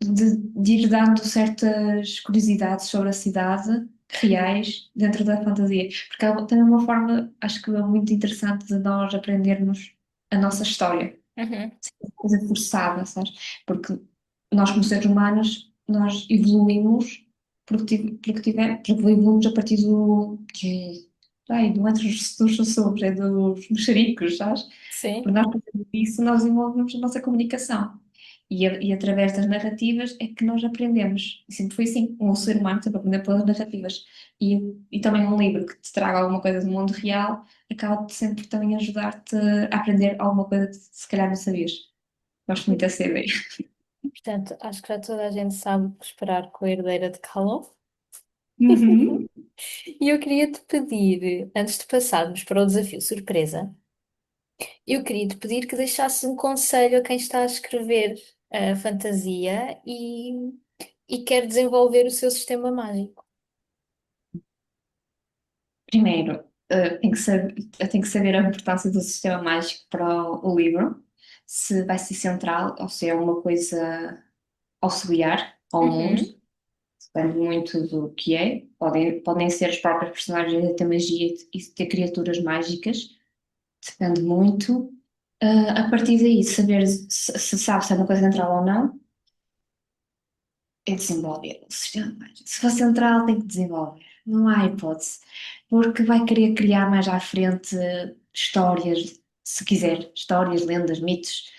de ir dando certas curiosidades sobre a cidade reais dentro da fantasia, porque é também uma forma, acho que é muito interessante de nós aprendermos a nossa história Uhum. coisa forçada, sabes? Porque nós, como seres humanos, nós evoluímos porque evoluímos a partir não é dos sussurros, é dos mexericos, sabes? Por Sim. nós fazermos isso, nós desenvolvemos a nossa comunicação. E através das narrativas é que nós aprendemos. E sempre foi assim. Um ser humano sempre aprender pelas narrativas. E também um livro que te traga alguma coisa do mundo real acaba-te sempre também ajudar-te a aprender alguma coisa que se calhar não sabias. Gosto muito dessa ideia. Portanto, acho que já toda a gente sabe o que esperar com a herdeira de Calon. Uhum. E eu queria te pedir, antes de passarmos para o desafio surpresa, eu queria te pedir que deixasses um conselho a quem está a escrever a fantasia e quer desenvolver o seu sistema mágico. Primeiro, tem que saber a importância do sistema mágico para o livro, se vai ser central ou se é uma coisa auxiliar ao mundo, Uhum. depende muito do que é. Podem ser os próprios personagens a ter magia e ter criaturas mágicas, depende muito. A partir daí, saber se sabe se é uma coisa central ou não. é desenvolver o sistema mágico. Se for central, tem que desenvolver. Não há hipótese. Porque vai querer criar mais à frente histórias, se quiser, histórias, lendas, mitos,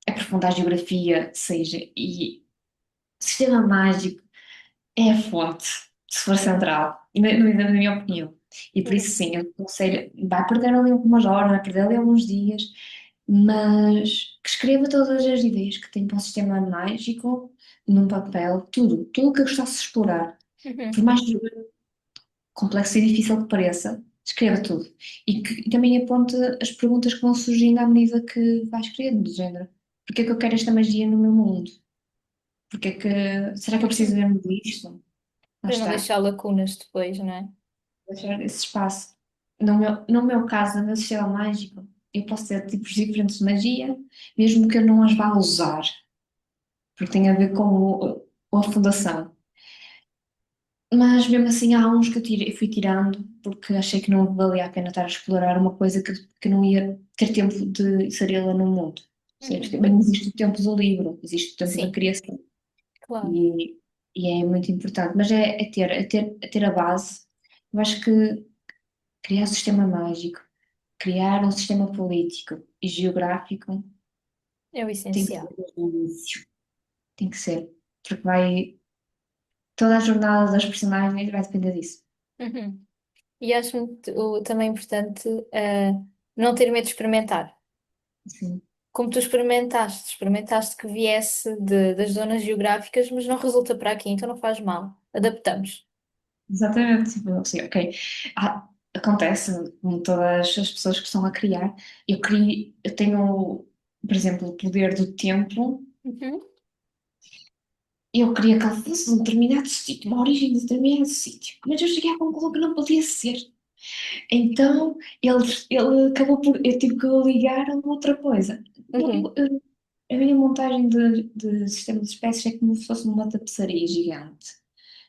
aprofundar a geografia, seja. E o sistema mágico é a fonte, se for central, na minha opinião. E por isso, sim, eu aconselho, vai perder ali umas horas, vai perder ali alguns dias, mas que escreva todas as ideias que tem para o sistema mágico num papel, tudo, tudo o que eu gostasse de explorar. Por Uhum. mais complexo e difícil que pareça, escreva tudo. E também aponte as perguntas que vão surgindo à medida que vais escrevendo, do género. Porque é que eu quero esta magia no meu mundo? Porque é que, será que eu preciso Uhum. mesmo disto? Lá Para não está. deixar lacunas depois, não é? Deixar esse espaço. No meu caso, no meu sistema mágico, eu posso ter tipos diferentes de magia, mesmo que eu não as vá usar, porque tem a ver com a fundação. Mas mesmo assim, há uns que eu fui tirando, porque achei que não valia a pena estar a explorar uma coisa que não ia ter tempo de inseri-la no mundo. Ou seja, Uhum. também existe o tempo do livro, existe o tempo da Sim, criação, claro. e, e é muito importante. Mas é ter a base. Eu acho que criar um sistema mágico, criar um sistema político e geográfico É o tem que essencial. ser desde o início. Tem que ser. Porque toda a jornada das personagens vai depender disso. Uhum. E acho também importante não ter medo de experimentar. Sim, Como tu experimentaste que viesse das zonas geográficas, mas não resulta para aqui, então não faz mal. Adaptamos. exatamente. Tipo, assim, ok. Acontece com todas as pessoas que estão a criar. Eu tenho, por exemplo, o poder do tempo. Uhum. Eu queria que ele fosse de um determinado sítio, uma origem de determinado sítio. Mas eu cheguei à conclusão que não podia ser. Então ele acabou por. Eu tive que ligar a outra coisa. Uhum. A minha montagem de sistema de espécies é como se fosse uma tapeçaria gigante,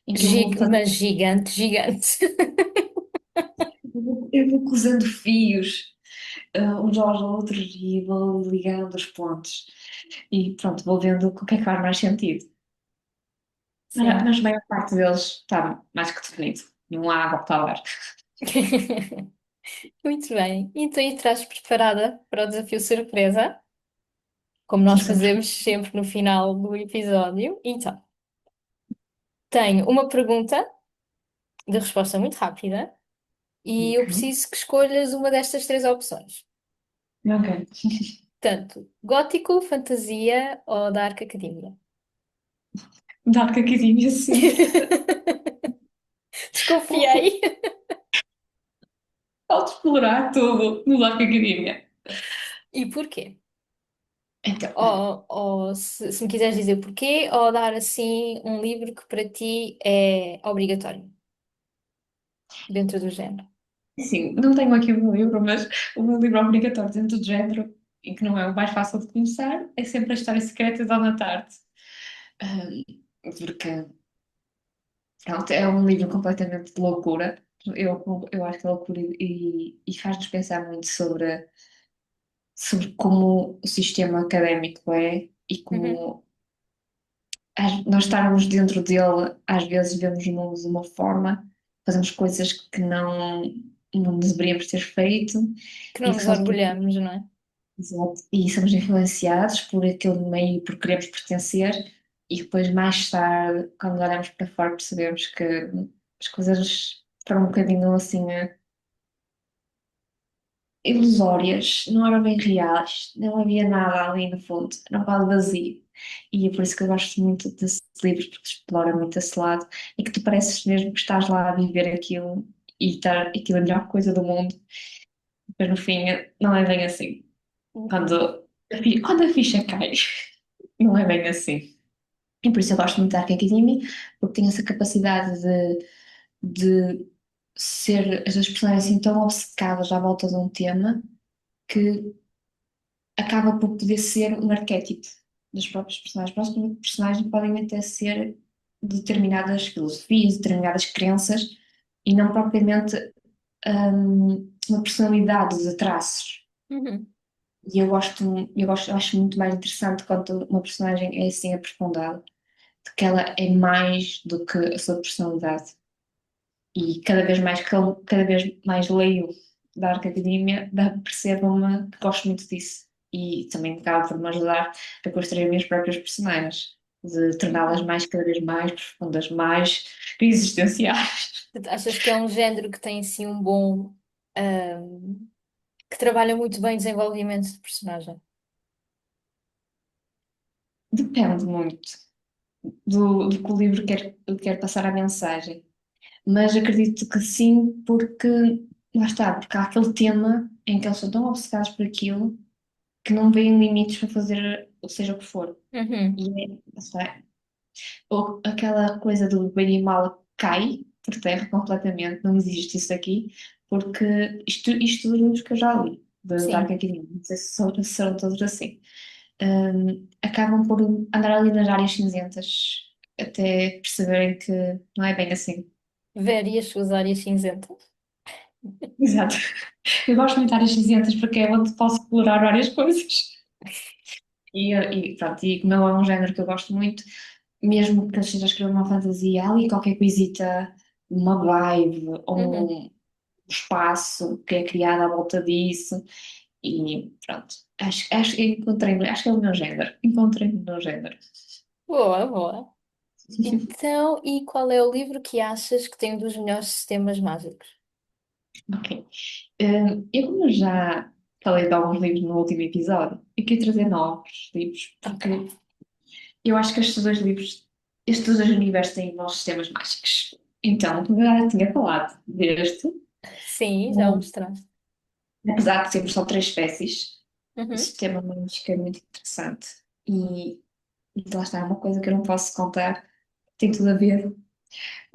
em que Mas gigante, gigante. eu vou cozendo fios, uns aos outros e vou ligando os pontos. E pronto, vou vendo o que é que faz mais sentido. Sim. Mas a maior parte deles está mais que definido. Não há volta a dar. Muito bem. Então, e estás preparada para o desafio surpresa? Como Estou nós sempre. fazemos sempre no final do episódio. Então, tenho uma pergunta de resposta muito rápida e eu Ok. preciso que escolhas uma destas três opções. Ok. Tanto gótico, fantasia ou Dark Academia. Dark Academia sempre. Desconfiei. Pode explorar tudo no Dark Academia. E porquê? Então, Ou se me quiseres dizer porquê, ou dar assim um livro que para ti é obrigatório dentro do género. sim, não tenho aqui um livro, mas o meu livro obrigatório dentro do género, e que não é o mais fácil de começar, é sempre a História Secreta da Dona Tarte. Porque pronto, é um livro completamente de loucura. Eu acho que é loucura e faz-nos pensar muito sobre como o sistema académico é e Uhum. como nós estarmos dentro dele, às vezes vemos-nos de uma forma, fazemos coisas que não deveríamos ter feito Que não e que nos só depois. orgulhamos, não é? Exato. E somos influenciados por aquele meio, por queremos pertencer, e depois, mais tarde, quando olhamos para fora, percebemos que as coisas foram um bocadinho assim ilusórias, não eram bem reais, não havia nada ali no fundo, era um quadro vazio. E é por isso que eu gosto muito desses livros, porque explora muito esse lado, e que tu pareces mesmo que estás lá a viver aquilo e estar aquilo é a melhor coisa do mundo, mas no fim não é bem assim. Uhum. Quando a ficha cai, não é bem assim. E por isso eu gosto muito da Arca Academy, porque tem essa capacidade de ser as personagens assim tão obcecadas à volta de um tema que acaba por poder ser um arquétipo dos próprios personagens. Os próprios personagens podem até ser de determinadas filosofias, determinadas crenças, e não propriamente uma personalidade de traços. Uhum. E eu acho muito mais interessante quando uma personagem é assim aprofundada. de que ela é mais do que a sua personalidade. E cada vez mais leio Dark Academia, percebo-me que gosto muito disso. E também acaba por me ajudar a construir as minhas próprias personagens, de torná-las Uhum. cada vez mais profundas, mais existenciais. Portanto, achas que é um género que tem assim um bom, ahm, que trabalha muito bem o desenvolvimento de personagem? Depende muito do que o livro quer passar a mensagem. Mas acredito que sim, porque lá está, porque há aquele tema em que eles são tão obcecados por aquilo que não veem limites para fazer seja o que for. Uhum. E lá está, ou aquela coisa do bem e mal cai por terra completamente, não existe isso aqui, porque isto dos livros que eu já li, de Dark Sim, Academia, não sei se serão todos assim, acabam por andar ali nas áreas cinzentas até perceberem que não é bem assim. ver e as suas áreas cinzentas. Exato. Eu gosto muito de áreas cinzentas porque é onde posso explorar várias coisas. Pronto, e como é um género que eu gosto muito, mesmo que eu esteja a escrever uma fantasia, há ali qualquer coisita, uma vibe ou Uhum. um espaço que é criado à volta disso. E pronto, acho que encontrei-me, acho que é o meu género. Encontrei-me no meu género. Boa, boa. Então, e qual é o livro que achas que tem um dos melhores sistemas mágicos? Ok. Eu, como já falei de alguns livros no último episódio, eu queria trazer novos livros, Ok. porque eu acho que estes dois universos têm bons sistemas mágicos. Então, como eu já tinha falado deste, Sim, já o um, mostraste. apesar de sermos só três espécies, o Uhum. sistema mágico é muito interessante. E lá está, é uma coisa que eu não posso contar, tem tudo a ver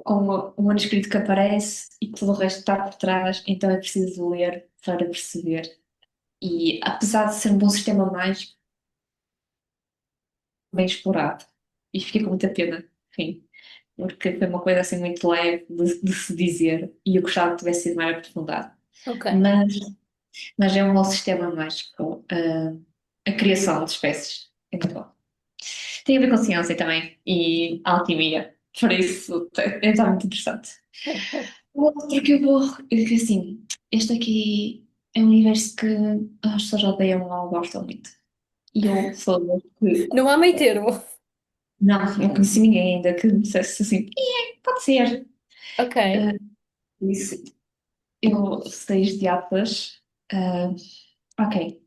com o manuscrito que aparece e tudo o resto está por trás, então é preciso ler para perceber. E apesar de ser um bom sistema mágico, bem explorado, e fiquei com muita pena, enfim, porque foi uma coisa assim muito leve de se dizer e eu gostava que tivesse sido mais aprofundado. Ok. Mas, mas é um bom sistema mágico, a criação de espécies. É muito bom. Tem a ver com ciência também e alquimia, por isso está muito interessante. O outro que eu vou, que assim, este aqui é um universo que as pessoas odeiam ou gostam muito. E eu sou das que, Não há meio termo. não conheci ninguém ainda que me dissesse assim, pode ser. Ok. Uh, isso, eu seis de Atlas, uh, ok.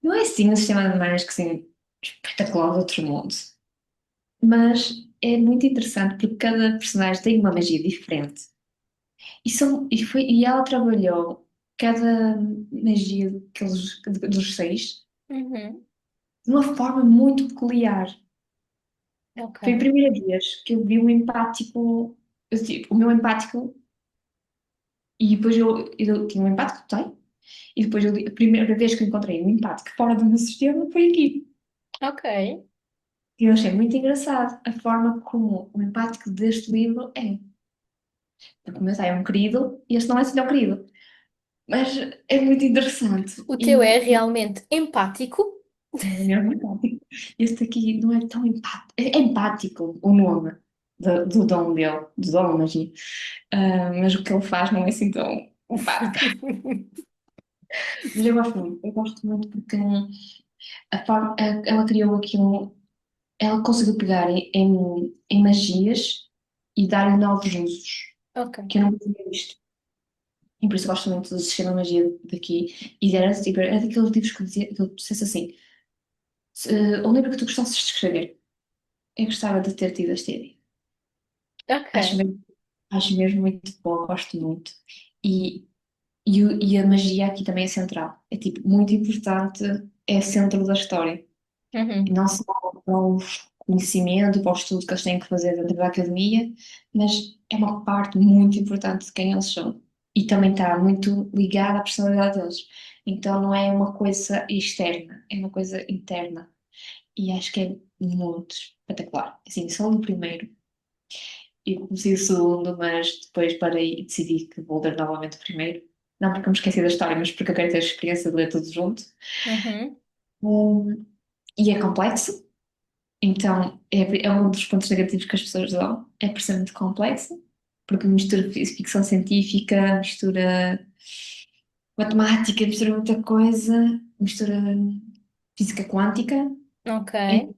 Não é assim um sistema de maneiras que assim, espetacular do outro mundo, mas é muito interessante porque cada personagem tem uma magia diferente. E ela trabalhou cada magia dos seis Uhum. de uma forma muito peculiar. Ok. Foi a primeira vez que eu vi um empático, tipo, o meu empático, e depois eu tinha um empático que tenho, e depois a primeira vez que eu encontrei um empático fora do meu sistema foi aqui. Ok. E eu achei muito engraçado a forma como o empático deste livro é. Porque o meu é um querido e este não é assim tão querido. Mas é muito interessante. O teu é E realmente empático? é mesmo empático. Este aqui não é tão empático. É empático o nome do dom dele, do dom, magia. Mas o que ele faz não é assim tão empático. Mas eu gosto muito porque ela criou aquilo, ela conseguiu pegar em magias e dar-lhe novos usos, Ok. que eu não tinha visto. E por isso eu gosto muito do sistema de magia daqui. E era daqueles livros que eu dissesse assim, um livro que tu gostasses de escrever, eu gostava de ter tido esta ideia. Acho Ok. mesmo, acho mesmo muito bom, gosto muito. E, e a magia aqui também é central. É tipo, muito importante, é centro da história. E Uhum. não só para o conhecimento, para o estudo que eles têm que fazer dentro da academia, mas é uma parte muito importante de quem eles são. E também está muito ligada à personalidade deles. Então não é uma coisa externa, é uma coisa interna. E acho que é muito espetacular. Assim, só no primeiro. Eu comecei o segundo, mas depois parei e decidi que vou ler novamente o primeiro. Não porque eu me esqueci da história, mas porque eu quero ter a experiência de ler tudo junto. Uhum. Um, e é complexo, Então, é um dos pontos negativos que as pessoas dão, é por ser muito complexo, porque mistura ficção científica, mistura matemática, mistura muita coisa, mistura física quântica, Ok, e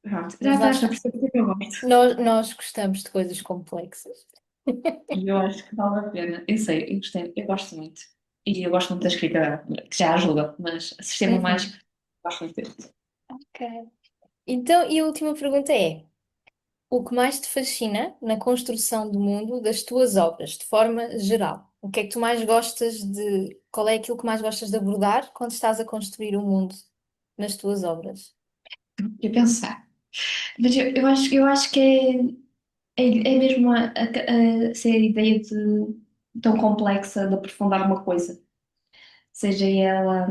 pronto, mas já lá estás a está. perceber o que eu gosto. Nós gostamos de coisas complexas. E eu acho que vale a pena. Eu sei, eu gostei, eu gosto muito. E eu gosto muito da escrita, que já ajuda, mas sistema Uhum. mágico, gosto muito dele. Ok. Então, e a última pergunta é: o que mais te fascina na construção do mundo das tuas obras, de forma geral? O que é que tu mais gostas de. Qual é aquilo que mais gostas de abordar quando estás a construir o mundo nas tuas obras? E pensar. Mas eu acho que é mesmo ser a ideia tão complexa de aprofundar uma coisa. Seja ela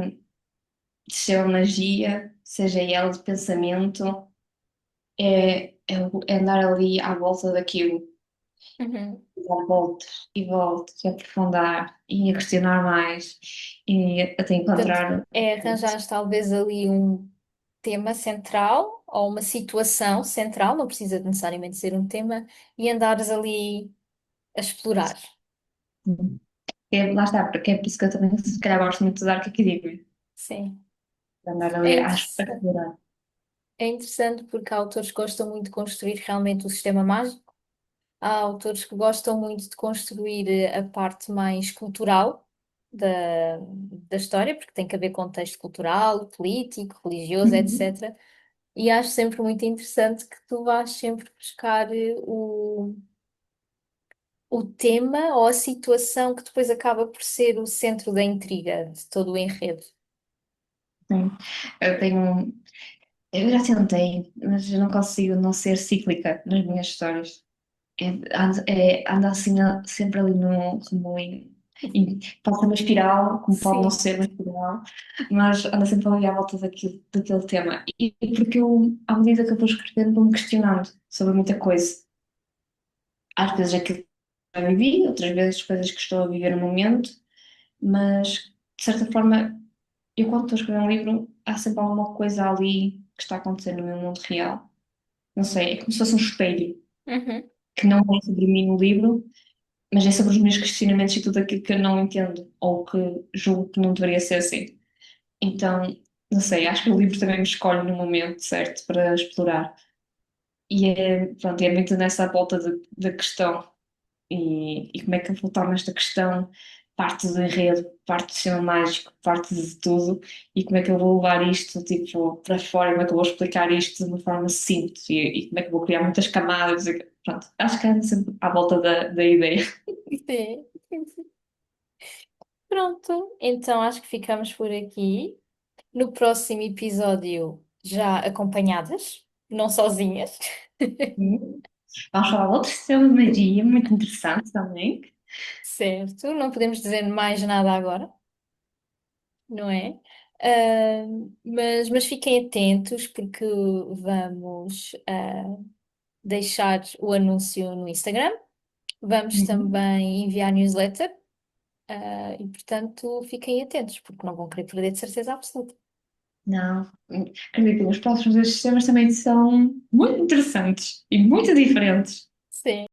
de ser magia, seja ela de pensamento, é andar ali à volta daquilo. Uhum. Dar voltas e voltas, e aprofundar e a questionar mais e até Portanto, encontrar. é arranjar talvez ali um tema central ou uma situação central, não precisa necessariamente ser um tema, e andares ali a explorar. Lá está, porque é por isso que eu também se calhar gosto muito de usar academia, Sim. de andar É ali a interessante. explorar. É interessante porque há autores que gostam muito de construir realmente o sistema mágico. Há autores que gostam muito de construir a parte mais cultural da história, porque tem que haver contexto cultural, político, religioso, Uhum. etc. E acho sempre muito interessante que tu vás sempre buscar o tema ou a situação que depois acaba por ser o centro da intriga de todo o enredo. Sim. Eu tenho. Eu já tentei, mas eu não consigo não ser cíclica nas minhas histórias. Anda assim sempre ali no remoinho. E pode ser uma espiral, como pode não Sim. ser uma espiral, mas anda sempre ali à volta daquele tema. E porque eu, à medida que eu vou escrevendo, vou-me questionando sobre muita coisa. Às vezes aquilo que já vivi, outras vezes coisas que estou a viver no momento, mas de certa forma, eu quando estou a escrever um livro, há sempre alguma coisa ali que está acontecendo no meu mundo real. Não sei, é como se fosse um espelho, Uhum. que não é sobre mim no livro, mas é sobre os meus questionamentos e tudo aquilo que eu não entendo ou que julgo que não deveria ser assim. Então, não sei, acho que o livro também me escolhe no momento certo para explorar. E pronto, é muito nessa volta da questão. E como é que eu vou tornar esta questão parte do enredo, parte do sistema mágico, parte de tudo, e como é que eu vou levar isto tipo, para fora, como é que eu vou explicar isto de uma forma simples, e como é que eu vou criar muitas camadas. Pronto, acho que é sempre à volta da ideia. Sim. Pronto, então acho que ficamos por aqui. No próximo episódio, já acompanhadas, não sozinhas. Vamos falar de outro sistema de magia muito interessante também. Certo, não podemos dizer mais nada agora, não é? Ah, mas fiquem atentos porque vamos deixar o anúncio no Instagram, vamos Uhum. também enviar newsletter, e portanto fiquem atentos porque não vão querer perder de certeza absoluta. Não, acredito, os próximos dois sistemas também são muito interessantes e muito diferentes. Sim.